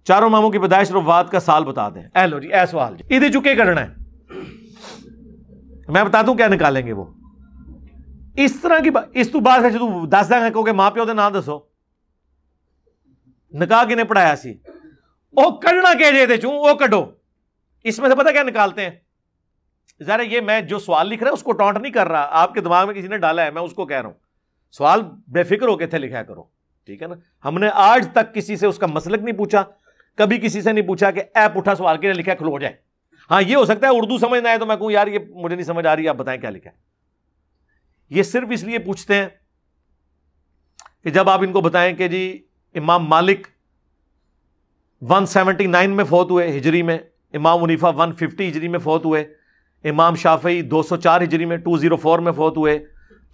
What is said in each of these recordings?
چاروں اماموں کی پیدائش اور وفات کا سال بتا دیں. اے لو جی اے سوال جی ادھر چکے کرنا ہے, میں بتا دوں کیا نکالیں گے وہ. اس طرح کی اس تو بعد تو دس دیں گے کہ ماں پیو دے نام دسو, نکاح کنے پڑھایا سی, او کڈنا کہ جے دے چوں او کڈو. اس میں سے پتہ کیا نکالتے ہیں, ذرا یہ میں جو سوال لکھ رہا ہوں اس کو ٹونٹ نہیں کر رہا, آپ کے دماغ میں کسی نے ڈالا ہے, میں اس کو کہہ رہا ہوں سوال بے فکر ہو کے تھے لکھا کرو, ٹھیک ہے نا. ہم نے آج تک کسی سے اس کا مسلک نہیں پوچھا, کبھی کسی سے نہیں پوچھا کہ اے پٹھا سوال کے لیے لکھا ہے کھلو جائے. ہاں یہ ہو سکتا ہے اردو سمجھنا ہے تو میں کہوں یار یہ مجھے نہیں سمجھ آ رہی, آپ بتائیں کیا لکھا ہے. یہ صرف اس لیے پوچھتے ہیں کہ جب آپ ان کو بتائیں کہ جی امام مالک 179 میں فوت ہوئے ہجری میں, امام حنیفہ 150 ہجری میں فوت ہوئے, امام شافعی 204 ہجری میں 204 میں فوت ہوئے,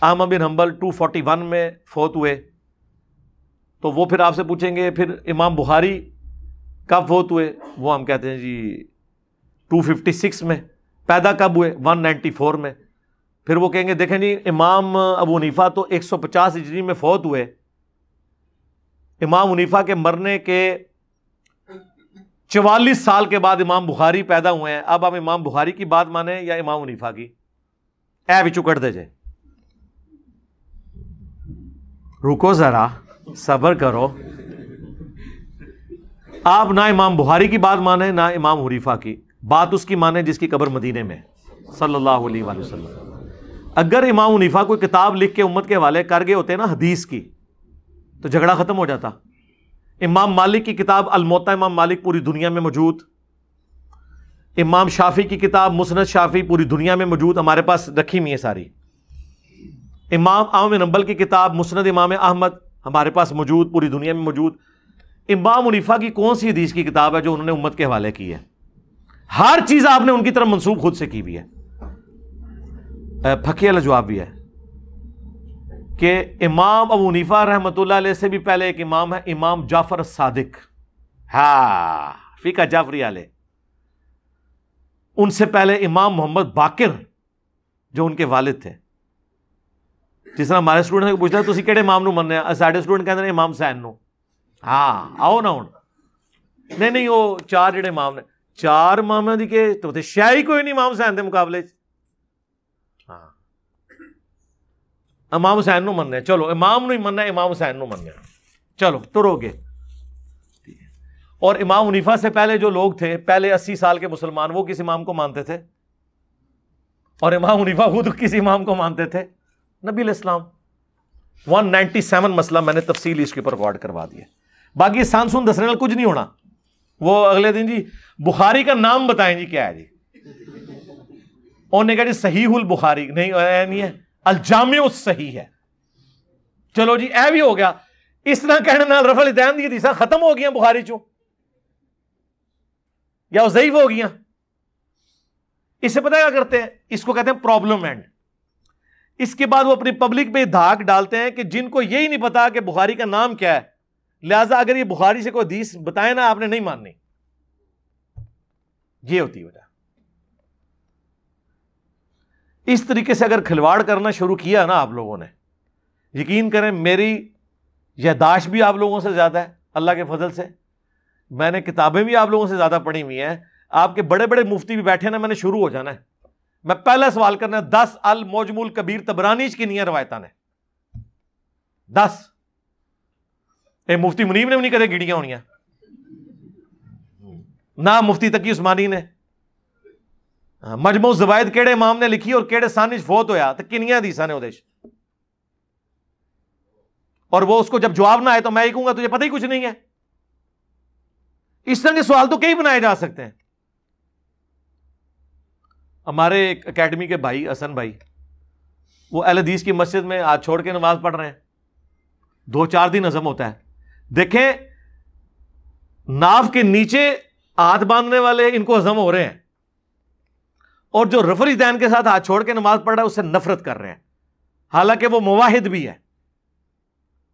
احمد بن حنبل 241 میں فوت ہوئے, تو وہ پھر آپ سے پوچھیں گے پھر امام بخاری کب فوت ہوئے, وہ ہم کہتے ہیں جی 256 میں. پیدا کب ہوئے 194 میں. پھر وہ کہیں گے دیکھیں جی امام ابو حنیفہ تو 150 ہجری میں فوت ہوئے, امام حنیفہ کے مرنے کے 44 سال کے بعد امام بخاری پیدا ہوئے ہیں, اب ہم امام بخاری کی بات مانیں یا امام حنیفہ کی؟ اے بھی چکڑ دے جائے, رکو ذرا صبر کرو. آپ نہ امام بخاری کی بات مانیں نہ امام حنیفہ کی, بات اس کی مانیں جس کی قبر مدینے میں صلی اللہ علیہ وآلہ وسلم. اگر امام حنیفہ کوئی کتاب لکھ کے امت کے حوالے کر گئے ہوتے نا حدیث کی تو جھگڑا ختم ہو جاتا. امام مالک کی کتاب الموطا امام مالک پوری دنیا میں موجود, امام شافعی کی کتاب مسند شافعی پوری دنیا میں موجود, ہمارے پاس رکھی ہوئی ہے ساری. امام احمد بن حنبل کی کتاب مسند امام احمد ہمارے پاس موجود, پوری دنیا میں موجود. امام حنیفہ کی کون سی حدیث کی کتاب ہے جو انہوں نے امت کے حوالے کی ہے؟ ہر چیز آپ نے ان کی طرف منسوخ خود سے کی ہوئی ہے. پھکی والا جواب بھی ہے کہ امام ابو حنیفہ رحمۃ اللہ علیہ سے بھی پہلے ایک امام ہے, امام جعفر الصادق, ہاں فقہ جعفری والے. ان سے پہلے امام محمد باقر جو ان کے والد تھے. جس طرح ہمارے اسٹوڈنٹ سے پوچھتا ہے تسی کہڑے امام نو مننے ہیں, ساڈے اسٹوڈنٹ کہتے ہیں امام حسین نو. ہاں آؤ نا ہوں, نہیں وہ چار جڑے امام نے, چار امام دی کہ تو شیعی کوئی نہیں امام حسین دے مقابلے چ. ہاں امام حسین نو مننے, چلو امام نو ہی مننا, امام حسین نو مننا, چلو ترو گے. اور امام حنیفہ سے پہلے جو لوگ تھے پہلے 80 سال کے مسلمان, وہ کس امام کو مانتے تھے؟ اور امام حنیفہ خود کس امام کو مانتے تھے؟ نبی علیہ السلام. 197 مسئلہ میں نے تفصیل اس کے اوپر ریکارڈ کروا دیا. باقی سان سن دسنے نال کچھ نہیں ہونا. وہ اگلے دن جی بخاری کا نام بتائیں جی کیا ہے جی, انہوں نے کہا جی صحیح البخاری, نہیں ہے الجامع الصحیح ہے. چلو جی اے بھی ہو گیا. اس طرح کہنے نال رفع الیدین دی حدیثاں ختم ہو گیا بخاری چوں یا وہ ضعیف ہو گیا؟ اس سے پتہ کیا کرتے ہیں, اس کو کہتے ہیں پرابلم اینڈ. اس کے بعد وہ اپنی پبلک پہ دھاک ڈالتے ہیں کہ جن کو یہی نہیں پتا کہ بخاری کا نام کیا ہے, لہذا اگر یہ بخاری سے کوئی حدیث بتائے نا آپ نے نہیں ماننی. یہ ہوتی وجہ. اس طریقے سے اگر کھلواڑ کرنا شروع کیا نا آپ لوگوں نے, یقین کریں میری یادداشت بھی آپ لوگوں سے زیادہ ہے اللہ کے فضل سے, میں نے کتابیں بھی آپ لوگوں سے زیادہ پڑھی ہوئی ہیں. آپ کے بڑے بڑے مفتی بھی بیٹھے نا, میں نے شروع ہو جانا ہے. میں پہلا سوال کرنا ہے 10 المعجم الکبیر طبرانی کی نہیں ہے روایتاں نے 10. مفتی منیب نے بھی نہیں کدے گڑیاں ہونیاں, نہ مفتی تقی عثمانی نے. مجموع الزوائد کیڑے امام نے لکھی اور کیڑے سان فوت ہویا تو کنیاں حدیثاں نے اودے. اور وہ اس کو جب جواب نہ آئے تو میں یہ کہوں گا تجھے پتہ ہی کچھ نہیں ہے. اس طرح کے سوال تو کئی بنائے جا سکتے ہیں. ہمارے ایک اکیڈمی کے بھائی حسن بھائی, وہ اہل حدیث کی مسجد میں ہاتھ چھوڑ کے نماز پڑھ رہے ہیں, 2-4 دن ہضم ہوتا ہے. دیکھیں ناف کے نیچے ہاتھ باندھنے والے ان کو ہضم ہو رہے ہیں, اور جو رفع الیدین کے ساتھ ہاتھ چھوڑ کے نماز پڑھ رہا ہے اس سے نفرت کر رہے ہیں, حالانکہ وہ موحد بھی ہے.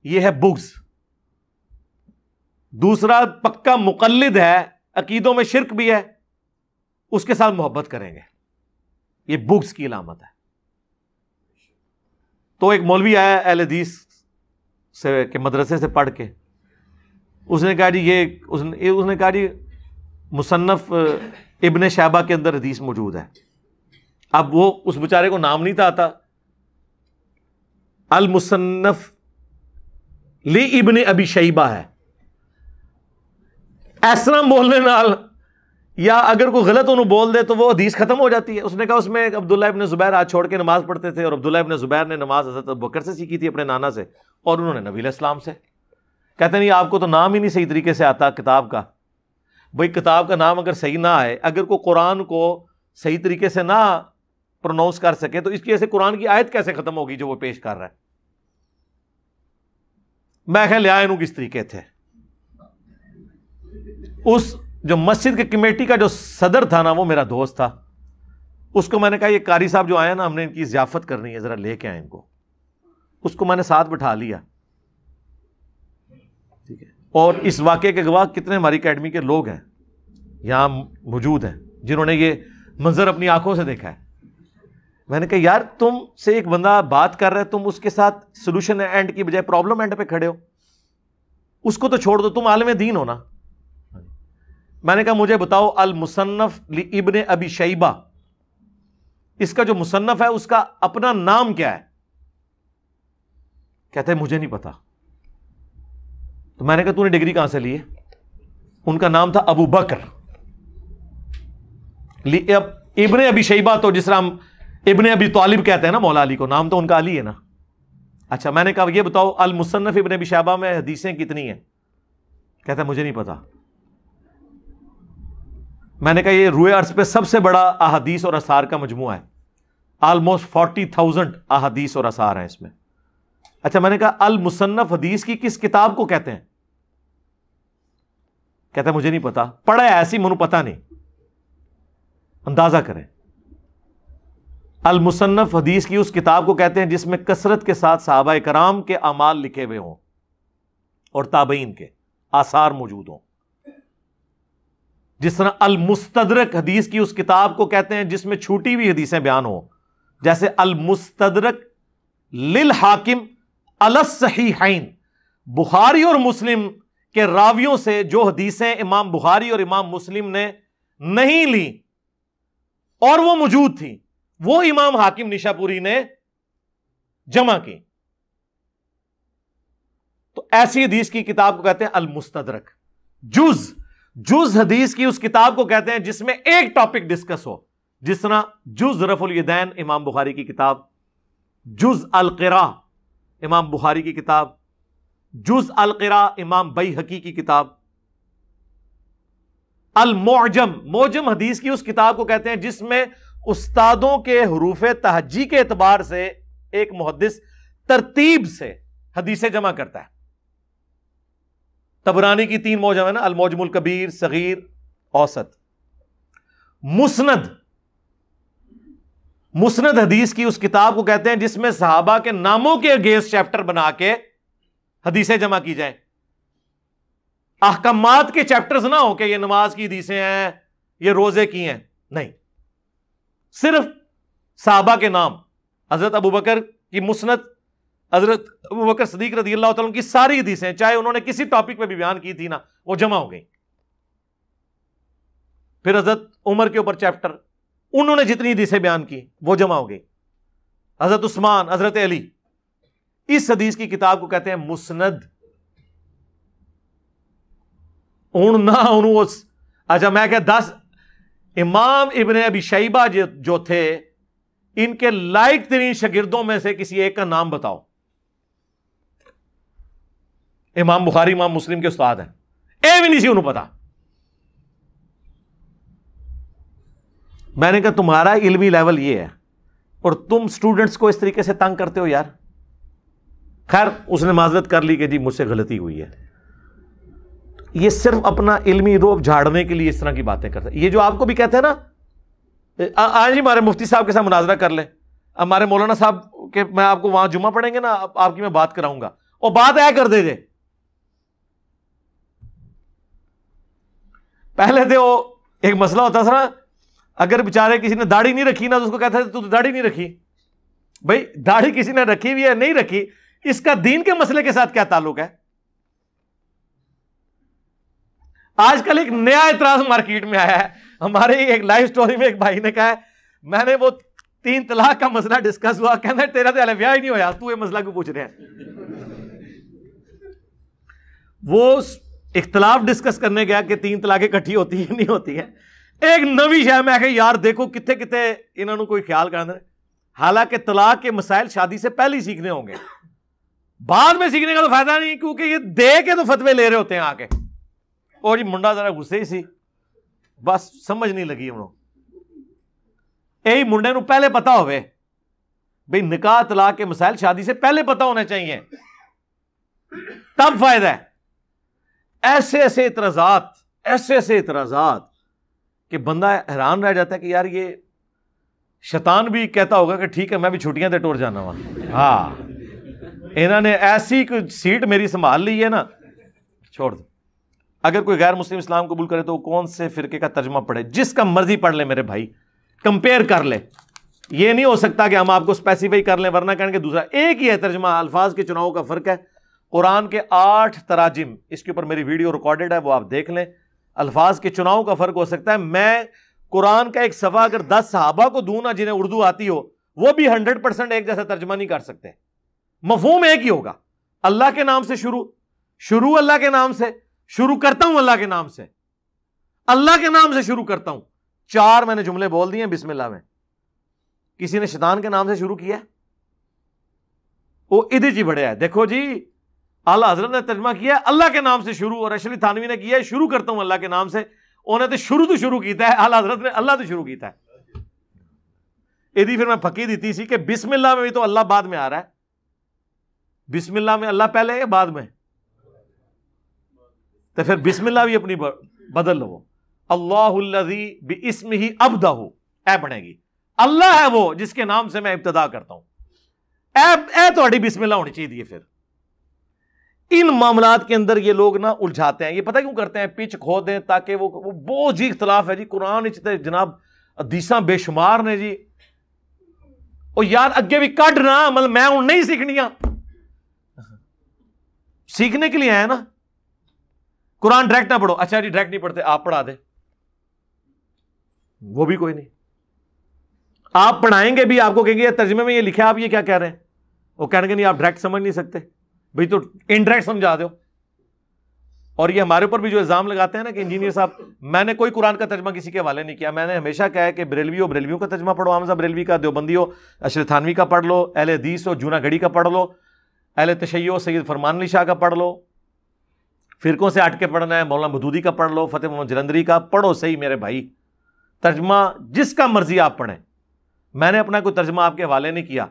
یہ ہے بغض. دوسرا پکا مقلد ہے, عقیدوں میں شرک بھی ہے, اس کے ساتھ محبت کریں گے, یہ بغض کی علامت ہے. تو ایک مولوی آیا اہل حدیث سے کے مدرسے سے پڑھ کے, اس نے کہا جی اس نے کہا جی مصنف ابن شیبہ کے اندر حدیث موجود ہے. اب وہ اس بیچارے کو نام نہیں تھا آتا, المصنف لی ابن ابی شیبہ ہے. اس طرح بولنے نال یا اگر کوئی غلط انہوں بول دے تو وہ حدیث ختم ہو جاتی ہے. اس نے کہا اس میں عبداللہ ابن زبیر ہاتھ چھوڑ کے نماز پڑھتے تھے, اور عبداللہ ابن زبیر نے نماز حضرت ابوبکر سے سیکھی تھی اپنے نانا سے, اور انہوں نے نبی علیہ السلام سے. کہتے نہیں آپ کو تو نام ہی نہیں صحیح طریقے سے آتا کتاب کا. بھائی کتاب کا نام اگر صحیح نہ آئے, اگر کوئی قرآن کو صحیح طریقے سے نہ پروناؤنس کر سکے تو اس کی وجہ سے قرآن کی آیت کیسے ختم ہوگی جو وہ پیش کر رہا ہے. میں خیال لیا انہوں کس طریقے تھے. اس جو مسجد کے کمیٹی کا جو صدر تھا نا, وہ میرا دوست تھا. اس کو میں نے کہا یہ قاری صاحب جو آئے نا, ہم نے ان کی ضیافت کرنی ہے, ذرا لے کے آئے ان کو. اس کو میں نے ساتھ بٹھا لیا, ٹھیک ہے. اور اس واقعے کے گواہ کتنے ہماری اکیڈمی کے لوگ ہیں یہاں موجود ہیں جنہوں نے یہ منظر اپنی آنکھوں سے دیکھا ہے. میں نے کہا یار تم سے ایک بندہ بات کر رہا ہے, تم اس کے ساتھ سولوشن اینڈ کی بجائے پرابلم اینڈ پہ کھڑے ہو. اس کو تو چھوڑ دو, تم عالم دین ہو نا. میں نے کہا مجھے بتاؤ المصنف ابن ابی شیبہ, اس کا جو مصنف ہے اس کا اپنا نام کیا ہے؟ کہتے ہیں مجھے نہیں پتا. تو میں نے کہا تو نے ڈگری کہاں سے لی ہے؟ ان کا نام تھا ابو بکر. ابن ابی شیبہ تو جس طرح ہم ابن ابی طالب کہتے ہیں نا مولا علی کو, نام تو ان کا علی ہے نا. اچھا میں نے کہا یہ بتاؤ المصنف ابن ابی شیبہ میں حدیثیں کتنی ہیں؟ کہتا ہے مجھے نہیں پتا. میں نے کہا یہ روئے عرض پہ سب سے بڑا احادیث اور اثار کا مجموعہ ہے, آلموسٹ 40,000 احادیث اور اثار ہیں اس میں. اچھا میں نے کہا المصنف حدیث کی کس کتاب کو کہتے ہیں؟ کہتا ہے مجھے نہیں پتا. پڑھا ہے ایسی منو پتا نہیں, اندازہ کریں. المصنف حدیث کی اس کتاب کو کہتے ہیں جس میں کثرت کے ساتھ صحابہ کرام کے اعمال لکھے ہوئے ہوں اور تابعین کے آثار موجود ہوں. جس طرح المستدرک حدیث کی اس کتاب کو کہتے ہیں جس میں چھوٹی ہوئی حدیثیں بیان ہوں, جیسے المستدرک للحاکم علی الصحیحین, بخاری اور مسلم کے راویوں سے جو حدیثیں امام بخاری اور امام مسلم نے نہیں لی اور وہ موجود تھی, وہ امام حاکم نیشاپوری نے جمع کی. تو ایسی حدیث کی کتاب کو کہتے ہیں المستدرک. جز حدیث کی اس کتاب کو کہتے ہیں جس میں ایک ٹاپک ڈسکس ہو, جس طرح جز رفع الیدین امام بخاری کی کتاب, جز القراء امام بخاری کی کتاب, جز القراء امام بیہقی کی کتاب. معجم حدیث کی اس کتاب کو کہتے ہیں جس میں استادوں کے حروف تہجی کے اعتبار سے ایک محدث ترتیب سے حدیثیں جمع کرتا ہے. طبرانی کی 3 معجم ہے نا, المعجم الکبیر, صغیر, اوسط. مسند حدیث کی اس کتاب کو کہتے ہیں جس میں صحابہ کے ناموں کے اگینسٹ چیپٹر بنا کے حدیثیں جمع کی جائیں. احکامات کے چیپٹرز نہ ہو کہ یہ نماز کی حدیثیں ہیں, یہ روزے کی ہیں, نہیں, صرف صحابہ کے نام. حضرت ابوبکر کی مسند, حضرت ابوبکر صدیق رضی اللہ تعالیٰ کی ساری حدیثیں, چاہے انہوں نے کسی ٹاپک پہ بھی بیان کی تھی نا, وہ جمع ہو گئی. پھر حضرت عمر کے اوپر چیپٹر, انہوں نے جتنی حدیثیں بیان کی وہ جمع ہو گئی. حضرت عثمان, حضرت علی, اس حدیث کی کتاب کو کہتے ہیں مسند. اچھا میں کہ 10 امام ابن ابی شیبہ جو تھے, ان کے لائق ترین شاگردوں میں سے کسی ایک کا نام بتاؤ. امام بخاری امام مسلم کے استاد ہیں, اے بھی نہیں سی انہوں پتا. میں نے کہا تمہارا علمی لیول یہ ہے اور تم سٹوڈنٹس کو اس طریقے سے تنگ کرتے ہو یار. خیر اس نے معذرت کر لی کہ جی مجھ سے غلطی ہوئی ہے. یہ صرف اپنا علمی روب جھاڑنے کے لیے اس طرح کی باتیں کرتا ہے. یہ جو آپ کو بھی کہتے ہیں نا, آج ہی ہمارے مفتی صاحب کے ساتھ مناظرہ کر لیں, ہمارے مولانا صاحب کے میں آپ کو وہاں جمعہ پڑھیں گے نا, آپ کی میں بات کراؤں گا, اور بات اے کر دے. پہلے تھے وہ ایک مسئلہ ہوتا تھا نا, اگر بیچارے کسی نے داڑھی نہیں رکھی نا تو اس کو کہتا تھا تو داڑھی نہیں رکھی. بھائی داڑھی کسی نے رکھی بھی ہے نہیں رکھی, اس کا دین کے مسئلے کے ساتھ کیا تعلق ہے؟ آج کل ایک نیا اعتراض مارکیٹ میں آیا ہے. ہمارے ایک لائیو سٹوری میں ایک بھائی نے کہا ہے میں نے وہ 3 طلاق کا مسئلہ ڈسکس ہوا, کہنا تیرا تو بیاہ ہی نہیں ہوا, تو یہ مسئلہ کیوں پوچھ رہے ہیں. وہ اختلاف ڈسکس کرنے گیا کہ 3 طلاقیں اکٹھی ہوتی ہیں نہیں ہوتی ہیں. ایک نوی شے میں کہ یار دیکھو کتنے کتنے انہوں نے کوئی خیال کرنا ہے. حالانکہ طلاق کے مسائل شادی سے پہلے ہی سیکھنے ہوں گے, بعد میں سیکھنے کا تو فائدہ نہیں, کیونکہ یہ دے کے تو فتوے لے رہے ہوتے ہیں آ کے. اور جی منڈا ذرا غصے ہی سی, بس سمجھ نہیں لگی انہوں یہی منڈے نو پہلے پتا ہوئے بھئی نکاح طلاق کے مسائل شادی سے پہلے پتا ہونے چاہیے, تب فائدہ ہے. ایسے ایسے اعتراضات کہ بندہ حیران رہ جاتا ہے کہ یار یہ شیطان بھی کہتا ہوگا کہ ٹھیک ہے میں بھی چھٹیاں دے ٹور جانا ہوا. ہاں انہوں نے ایسی کوئی سیٹ میری سنبھال لی ہے نا, چھوڑ دو. اگر کوئی غیر مسلم اسلام قبول کرے تو وہ کون سے فرقے کا ترجمہ پڑھے, جس کا مرضی پڑھ لے میرے بھائی, کمپیئر کر لے. یہ نہیں ہو سکتا کہ ہم آپ کو اسپیسیفائی کر لیں ورنہ کہیں گے دوسرا. ایک ہی ہے ترجمہ, الفاظ کے چناؤ کا فرق ہے. قرآن کے 8 تراجم, اس کے اوپر میری ویڈیو ریکارڈڈ ہے, وہ آپ دیکھ لیں. الفاظ کے چناؤ کا فرق ہو سکتا ہے. میں قرآن کا ایک صفحہ اگر 10 صحابہ کو دوں نا جنہیں اردو آتی ہو, وہ بھی 100% ایک جیسا ترجمہ نہیں کر سکتے. مفہوم ایک ہی ہوگا. اللہ کے نام سے شروع اللہ کے نام سے شروع کرتا ہوں, اللہ کے نام سے, اللہ کے نام سے شروع کرتا ہوں. 4 میں نے جملے بول دیے بسم اللہ میں. کسی نے شیطان کے نام سے شروع کیا, وہ ادھر جی بڑھیا ہے. دیکھو جی اعلیٰ حضرت نے ترجمہ کیا ہے اللہ کے نام سے شروع, اور اشرف تھانوی نے کیا ہے شروع کرتا ہوں اللہ کے نام سے. انہوں نے تو شروع کیتا ہے, اعلیٰ حضرت نے اللہ تو شروع کیتا ہے. ادھی پھر میں پھکی دیتی سی کہ بسم اللہ میں بھی تو اللہ بعد میں آ رہا ہے. بسم اللہ میں اللہ پہلے ہے بعد میں, تو پھر بسم اللہ بھی اپنی بدل لو. اللہ الذی باسمہ ابدہ, اے بنے گی اللہ ہے وہ جس کے نام سے میں ابتدا کرتا ہوں. اے تہاڈی بسم اللہ ہونی چاہیے. پھر ان معاملات کے اندر یہ لوگ نا الجھاتے ہیں. یہ پتہ کیوں کرتے ہیں, پچ کھو دیں تاکہ وہ بہت جی اختلاف ہے جی قرآن جناب حدیثاں بے شمار نے جی, او یار اگے بھی کڈ نا, مطلب میں ہوں نہیں سیکھنیاں, سیکھنے کے لیے آیا نا. قرآن ڈائریکٹ نہ پڑھو, اچھا جی ڈائریکٹ نہیں پڑھتے آپ پڑھا دیں, وہ بھی کوئی نہیں. آپ پڑھائیں گے بھی, آپ کو کہیں گے ترجمے میں یہ لکھا آپ یہ کیا کہہ رہے ہیں, وہ کہیں گے نہیں آپ ڈائریکٹ سمجھ نہیں سکتے, بھئی تو انڈائریکٹ سمجھا دو. اور یہ ہمارے اوپر بھی جو الزام لگاتے ہیں نا کہ انجینئر صاحب, میں نے کوئی قرآن کا ترجمہ کسی کے حوالے نہیں کیا. میں نے ہمیشہ کہا ہے کہ بریلوی ہو بریلویوں کا ترجمہ پڑھو, حامزہ بریلوی کا, دیوبندی ہو اشرف تھانوی کا پڑھ لو, اہل حدیث ہو جونا گھڑی کا پڑھ لو, اہل تشیع ہو سید فرمان علی شاہ کا پڑھ لو, فرقوں سے ہٹ کے پڑھنا ہے مولانا مودودی کا پڑھ لو, فتح محمد جلندری کا پڑھو. صحیح میرے بھائی, ترجمہ جس کا مرضی آپ پڑھیں. میں نے اپنا کوئی ترجمہ آپ کے حوالے نہیں کیا,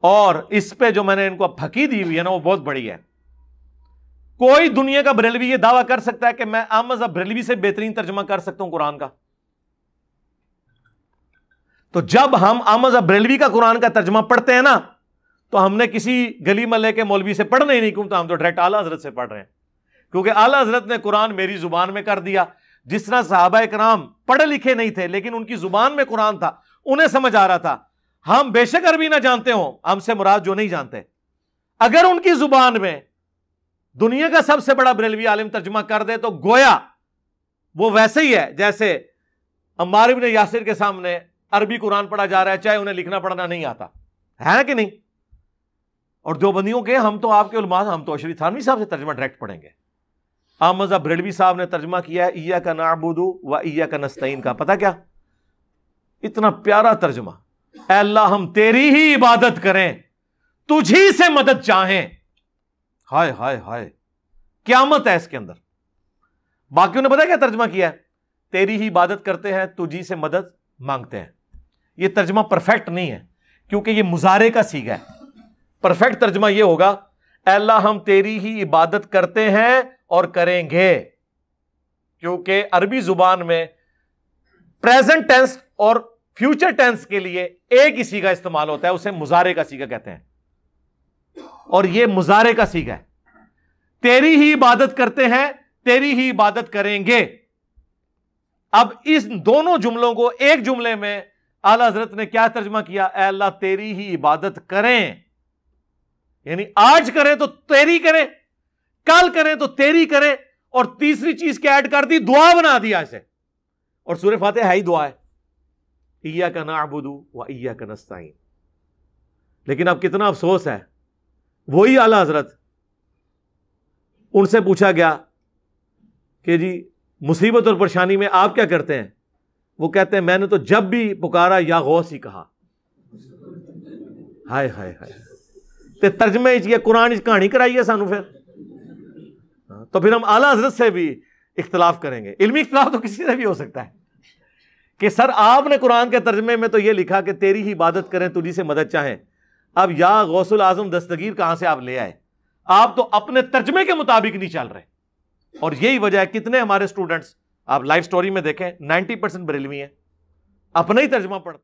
اور اس پہ جو میں نے ان کو پھکی دی ہوئی ہے نا وہ بہت بڑی ہے. کوئی دنیا کا بریلوی یہ دعویٰ کر سکتا ہے کہ میں احمد بریلوی سے بہترین ترجمہ کر سکتا ہوں قرآن کا؟ تو جب ہم احمد بریلوی کا قرآن کا ترجمہ پڑھتے ہیں نا تو ہم نے کسی گلی محلے کے مولوی سے پڑھنا ہی نہیں, کیوں تو ہم تو ڈائریکٹ اعلیٰ حضرت سے پڑھ رہے ہیں, کیونکہ اعلیٰ حضرت نے قرآن میری زبان میں کر دیا. جس طرح صحابہ کرام پڑھے لکھے نہیں تھے لیکن ان کی زبان میں قرآن تھا, انہیں سمجھ آ رہا تھا. ہم بے شک عربی نہ جانتے ہوں, ہم سے مراد جو نہیں جانتے, اگر ان کی زبان میں دنیا کا سب سے بڑا بریلوی عالم ترجمہ کر دے تو گویا وہ ویسے ہی ہے جیسے عمار ابن یاسر کے سامنے عربی قرآن پڑھا جا رہا ہے چاہے انہیں لکھنا پڑھنا نہیں آتا ہے کہ نہیں. اور دیوبندیوں کے ہم تو آپ کے علماء, ہم تو اشرف تھانوی صاحب سے ترجمہ ڈائریکٹ پڑھیں گے. احمد بریلوی صاحب نے ترجمہ کیا ہے ایاک نعبد و ایاک نستعین کا, پتہ کیا اتنا پیارا ترجمہ, اے اللہ ہم تیری ہی عبادت کریں, تجھی سے مدد چاہیں. ہائے ہائے ہائے, قیامت ہے اس کے اندر. باقیوں نے پتہ کیا ترجمہ کیا ہے, تیری ہی عبادت کرتے ہیں تجھی سے مدد مانگتے ہیں. یہ ترجمہ پرفیکٹ نہیں ہے کیونکہ یہ مضارع کا صیغہ ہے. پرفیکٹ ترجمہ یہ ہوگا اے اللہ ہم تیری ہی عبادت کرتے ہیں اور کریں گے, کیونکہ عربی زبان میں پریزنٹ ٹینس اور فیوچر ٹینس کے لیے ایک ہی صیغہ استعمال ہوتا ہے, اسے مضارع کا صیغہ کہتے ہیں, اور یہ مضارع کا صیغہ ہے. تیری ہی عبادت کرتے ہیں تیری ہی عبادت کریں گے. اب اس دونوں جملوں کو ایک جملے میں اعلیٰ حضرت نے کیا ترجمہ کیا, اے اللہ تیری ہی عبادت کریں, یعنی آج کریں تو تیری کریں, کل کریں تو تیری کریں, اور تیسری چیز کیا ایڈ کر دی؟ دعا بنا دیا اسے. اور سورہ فاتحہ ہے ہی دعا ہے، ایاک نعبد و ایاک نستعین. لیکن اب کتنا افسوس ہے، وہی اعلی حضرت، ان سے پوچھا گیا کہ جی مصیبت اور پریشانی میں آپ کیا کرتے ہیں؟ وہ کہتے ہیں میں نے تو جب بھی پکارا یا غوث ہی کہا. ہائے ہائے ہائے. تے ترجمے یہ قرآن کہانی کرائی ہے سانو پھر. تو پھر ہم اعلیٰ حضرت سے بھی اختلاف کریں گے. علمی اختلاف تو کسی سے بھی ہو سکتا ہے کہ سر آپ نے قرآن کے ترجمے میں تو یہ لکھا کہ تیری ہی عبادت کریں تجھی سے مدد چاہیں، اب یا غوث العظم دستگیر کہاں سے آپ لے آئے؟ آپ تو اپنے ترجمے کے مطابق نہیں چل رہے. اور یہی وجہ ہے کتنے ہمارے اسٹوڈنٹس آپ لائف سٹوری میں دیکھیں 90% بریلوی ہیں، اپنا ہی ترجمہ پڑھتے